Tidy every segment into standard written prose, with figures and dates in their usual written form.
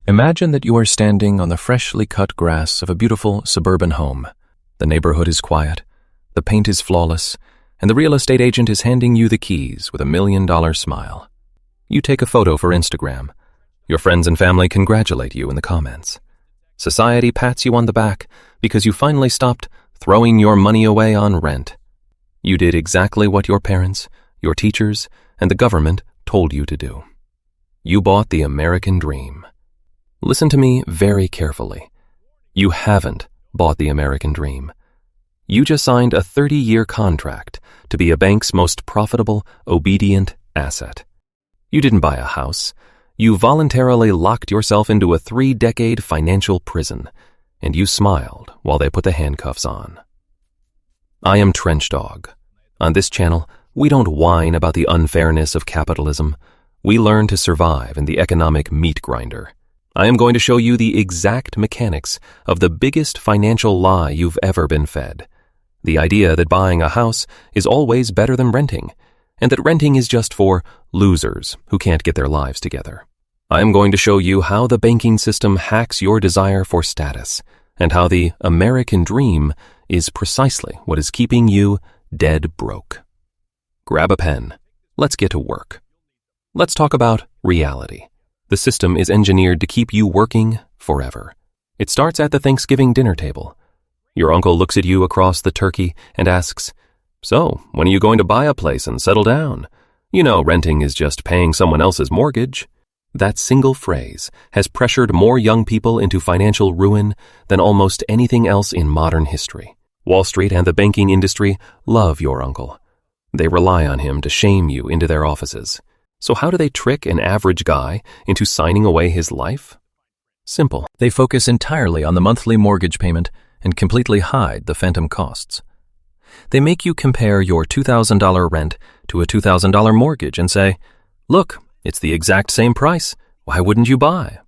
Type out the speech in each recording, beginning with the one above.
Imagine that you are standing on the freshly cut grass of a beautiful suburban home. The neighborhood is quiet, the paint is flawless, and the real estate agent is handing you the keys with $1 million smile. You take a photo for Instagram. Your friends and family congratulate you in the comments. Society pats you on the back because you finally stopped throwing your money away on rent. You did exactly what your parents, your teachers, and the government told you to do. You bought the American dream. Listen to me very carefully. You haven't bought the American dream. You just signed a 30-year contract to be a bank's most profitable, obedient asset. You didn't buy a house. You voluntarily locked yourself into a 3-decade financial prison, and you smiled while they put the handcuffs on. I am Trench Dog. On this channel, we don't whine about the unfairness of capitalism. We learn to survive in the economic meat grinder. I am going to show you the exact mechanics of the biggest financial lie you've ever been fed. The idea that buying a house is always better than renting, and that renting is just for losers who can't get their lives together. I am going to show you how the banking system hacks your desire for status, and how the American dream is precisely what is keeping you dead broke. Grab a pen. Let's get to work. Let's talk about reality. The system is engineered to keep you working forever. It starts at the Thanksgiving dinner table. Your uncle looks at you across the turkey and asks, "So, when are you going to buy a place and settle down? You know, renting is just paying someone else's mortgage." That single phrase has pressured more young people into financial ruin than almost anything else in modern history. Wall Street and the banking industry love your uncle. They rely on him to shame you into their offices. So how do they trick an average guy into signing away his life? Simple. They focus entirely on the monthly mortgage payment and completely hide the phantom costs. They make you compare your $2,000 rent to a $2,000 mortgage and say, "Look, it's the exact same price. Why wouldn't you buy?"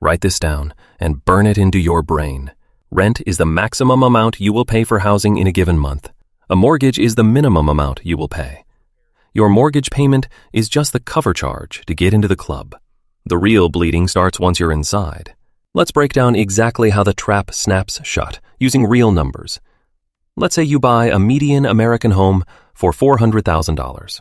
Write this down and burn it into your brain. Rent is the maximum amount you will pay for housing in a given month. A mortgage is the minimum amount you will pay. Your mortgage payment is just the cover charge to get into the club. The real bleeding starts once you're inside. Let's break down exactly how the trap snaps shut using real numbers. Let's say you buy a median American home for $400,000.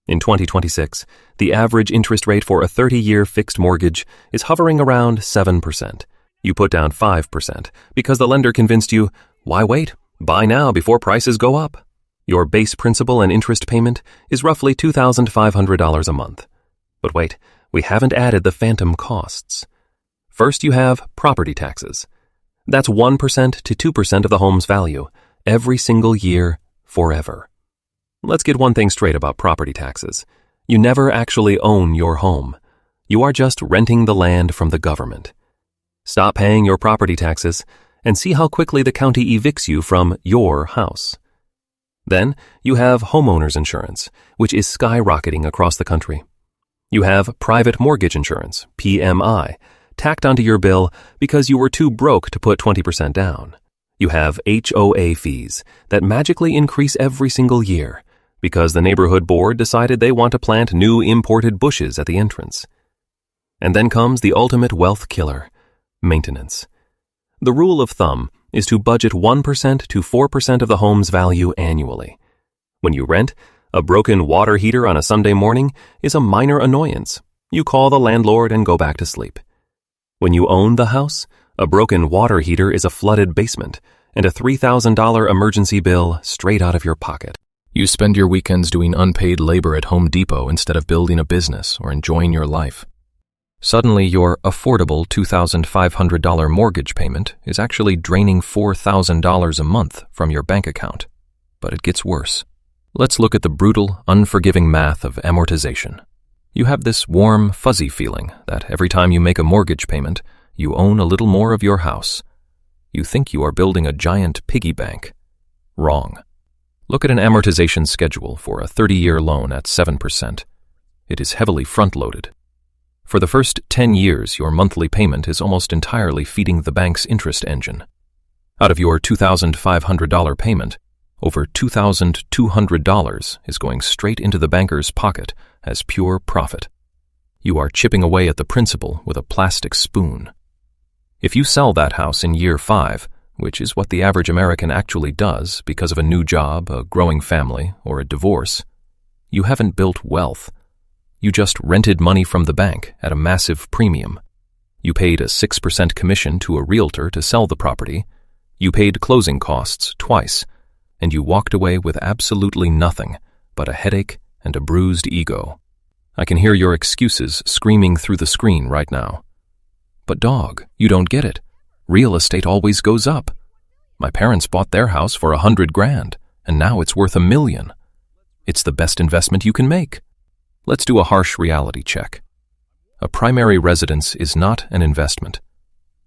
In 2026, the average interest rate for a 30-year fixed mortgage is hovering around 7%. You put down 5% because the lender convinced you, why wait? Buy now before prices go up. Your base principal and interest payment is roughly $2,500 a month. But wait, we haven't added the phantom costs. First, you have property taxes. That's 1% to 2% of the home's value, every single year, forever. Let's get one thing straight about property taxes. You never actually own your home. You are just renting the land from the government. Stop paying your property taxes and see how quickly the county evicts you from your house. Then, you have homeowners insurance, which is skyrocketing across the country. You have private mortgage insurance, PMI, tacked onto your bill because you were too broke to put 20% down. You have HOA fees that magically increase every single year because the neighborhood board decided they want to plant new imported bushes at the entrance. And then comes the ultimate wealth killer, maintenance. The rule of thumb is to budget 1% to 4% of the home's value annually. When you rent, a broken water heater on a Sunday morning is a minor annoyance. You call the landlord and go back to sleep. When you own the house, a broken water heater is a flooded basement and a $3,000 emergency bill straight out of your pocket. You spend your weekends doing unpaid labor at Home Depot instead of building a business or enjoying your life. Suddenly, your affordable $2,500 mortgage payment is actually draining $4,000 a month from your bank account. But it gets worse. Let's look at the brutal, unforgiving math of amortization. You have this warm, fuzzy feeling that every time you make a mortgage payment, you own a little more of your house. You think you are building a giant piggy bank. Wrong. Look at an amortization schedule for a 30-year loan at 7%. It is heavily front-loaded. For the first 10 years, your monthly payment is almost entirely feeding the bank's interest engine. Out of your $2,500 payment, over $2,200 is going straight into the banker's pocket as pure profit. You are chipping away at the principal with a plastic spoon. If you sell that house in year 5, which is what the average American actually does because of a new job, a growing family, or a divorce, you haven't built wealth. You just rented money from the bank at a massive premium. You paid a 6% commission to a realtor to sell the property. You paid closing costs twice, and you walked away with absolutely nothing but a headache and a bruised ego. I can hear your excuses screaming through the screen right now. But dog, you don't get it. Real estate always goes up. My parents bought their house for $100,000, and now it's worth $1 million. It's the best investment you can make. Let's do a harsh reality check. A primary residence is not an investment.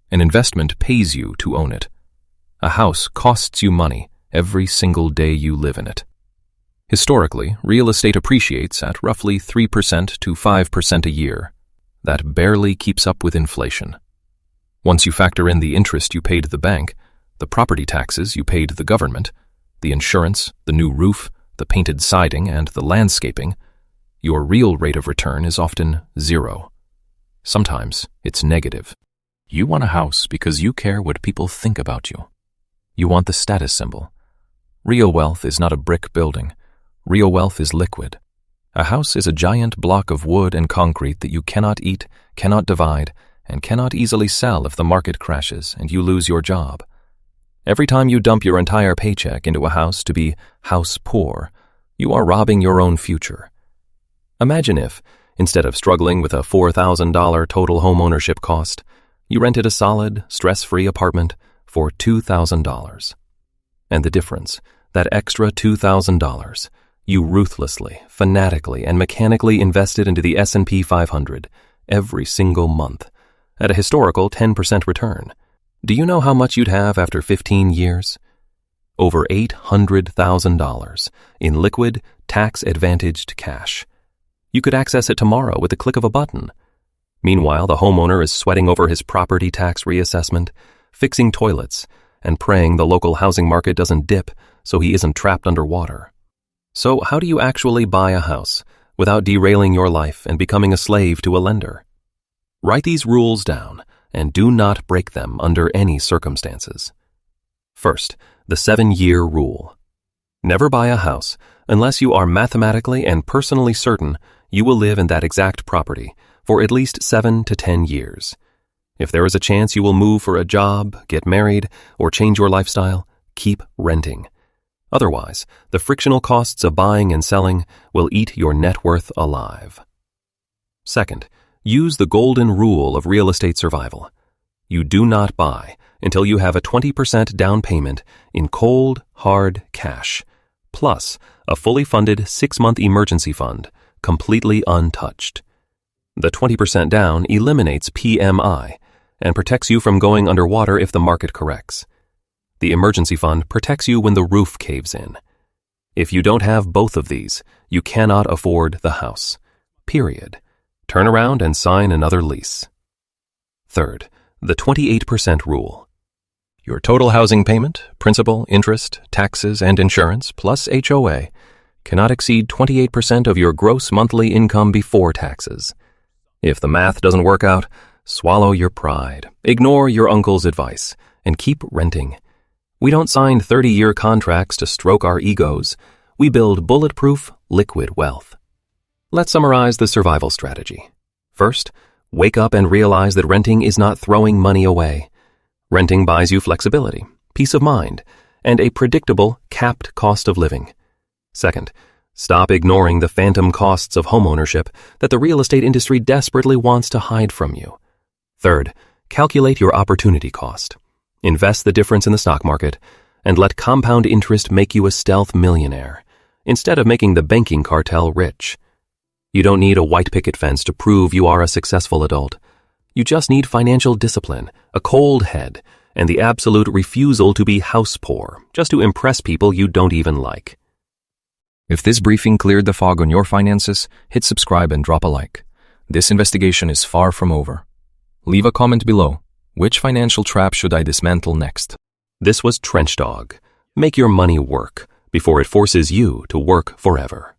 An investment pays you to own it. A house costs you money every single day you live in it. Historically, real estate appreciates at roughly 3% to 5% a year. That barely keeps up with inflation. Once you factor in the interest you paid the bank, the property taxes you paid the government, the insurance, the new roof, the painted siding, and the landscaping, your real rate of return is often 0. Sometimes it's negative. You want a house because you care what people think about you. You want the status symbol. Real wealth is not a brick building. Real wealth is liquid. A house is a giant block of wood and concrete that you cannot eat, cannot divide, and cannot easily sell if the market crashes and you lose your job. Every time you dump your entire paycheck into a house to be house poor, you are robbing your own future. Imagine if, instead of struggling with a $4,000 total home ownership cost, you rented a solid, stress-free apartment for $2,000. And the difference, that extra $2,000, you ruthlessly, fanatically, and mechanically invested into the S&P 500 every single month at a historical 10% return. Do you know how much you'd have after 15 years? Over $800,000 in liquid, tax-advantaged cash. You could access it tomorrow with the click of a button. Meanwhile, the homeowner is sweating over his property tax reassessment, fixing toilets, and praying the local housing market doesn't dip so he isn't trapped underwater. So how do you actually buy a house without derailing your life and becoming a slave to a lender? Write these rules down and do not break them under any circumstances. First, the 7-year rule. Never buy a house unless you are mathematically and personally certain you will live in that exact property for at least 7 to 10 years. If there is a chance you will move for a job, get married, or change your lifestyle, keep renting. Otherwise, the frictional costs of buying and selling will eat your net worth alive. Second, use the golden rule of real estate survival. You do not buy until you have a 20% down payment in cold, hard cash, plus a fully funded 6-month emergency fund, completely untouched. The 20% down eliminates PMI and protects you from going underwater if the market corrects. The emergency fund protects you when the roof caves in. If you don't have both of these, you cannot afford the house. Period. Turn around and sign another lease. Third, the 28% rule. Your total housing payment, principal, interest, taxes, and insurance, plus HOA, cannot exceed 28% of your gross monthly income before taxes. If the math doesn't work out, swallow your pride, ignore your uncle's advice, and keep renting. We don't sign 30-year contracts to stroke our egos. We build bulletproof, liquid wealth. Let's summarize the survival strategy. First, wake up and realize that renting is not throwing money away. Renting buys you flexibility, peace of mind, and a predictable, capped cost of living. Second, stop ignoring the phantom costs of homeownership that the real estate industry desperately wants to hide from you. Third, calculate your opportunity cost. Invest the difference in the stock market, and let compound interest make you a stealth millionaire, instead of making the banking cartel rich. You don't need a white picket fence to prove you are a successful adult. You just need financial discipline, a cold head, and the absolute refusal to be house poor, just to impress people you don't even like. If this briefing cleared the fog on your finances, hit subscribe and drop a like. This investigation is far from over. Leave a comment below. Which financial trap should I dismantle next? This was Trench Dog. Make your money work before it forces you to work forever.